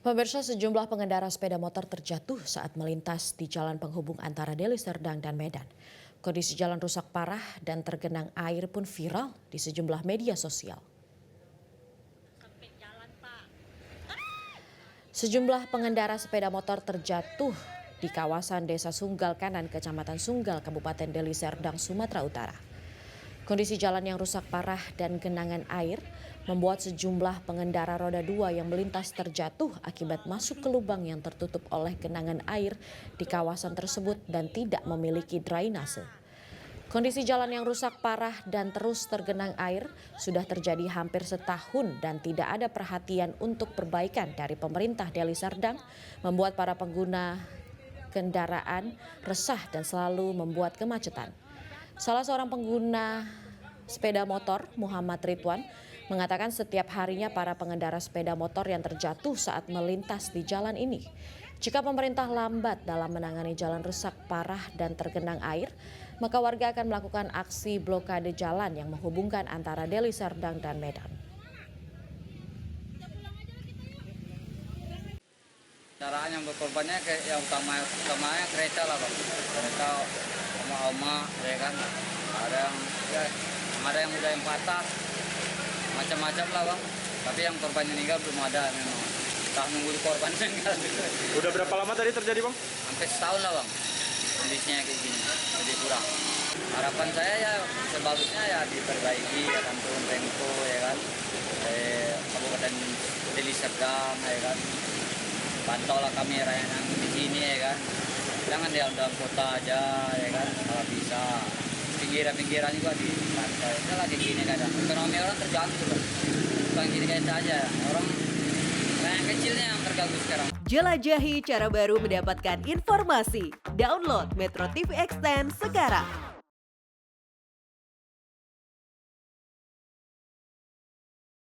Pemirsa, sejumlah pengendara sepeda motor terjatuh saat melintas di jalan penghubung antara Deli Serdang dan Medan. Kondisi jalan rusak parah dan tergenang air pun viral di sejumlah media sosial. Sejumlah pengendara sepeda motor terjatuh di kawasan Desa Sunggal Kanan, Kecamatan Sunggal, Kabupaten Deli Serdang, Sumatera Utara. Kondisi jalan yang rusak parah dan genangan air membuat sejumlah pengendara roda 2 yang melintas terjatuh akibat masuk ke lubang yang tertutup oleh genangan air di kawasan tersebut dan tidak memiliki drainase. Kondisi jalan yang rusak parah dan terus tergenang air sudah terjadi hampir setahun dan tidak ada perhatian untuk perbaikan dari pemerintah Deli Serdang, membuat para pengguna kendaraan resah dan selalu membuat kemacetan. Salah seorang pengguna sepeda motor, Muhammad Ridwan, mengatakan setiap harinya para pengendara sepeda motor yang terjatuh saat melintas di jalan ini. Jika pemerintah lambat dalam menangani jalan rusak parah dan tergenang air, maka warga akan melakukan aksi blokade jalan yang menghubungkan antara Deli Serdang dan Medan. Kendaraan yang berkorbannya kayak yang utamanya kereta lah bang, kereta oma ya kan, ada yang udah yang patah, macam-macam lah bang. Tapi yang korban meninggal belum ada memang. Kita nunggu di korban meninggal. Udah berapa lama tadi terjadi bang? Hampir setahun lah bang, kondisinya kayak gini, jadi kurang. Harapan saya ya sebagusnya ya diperbaiki, ya kan turun Remko ya kan, Kabupaten Deli Serdang ya kan. Pantaulah kamera yang di sini ya kan, jangan di dalam kota aja ya kan, kalau bisa pinggiran juga di pantai. Kita lagi sini kadang ekonomi orang terganggu loh, bukan gini kayak saja orang yang kecilnya yang terganggu sekarang. Jelajahi cara baru mendapatkan informasi. Download Metro TV Extend sekarang.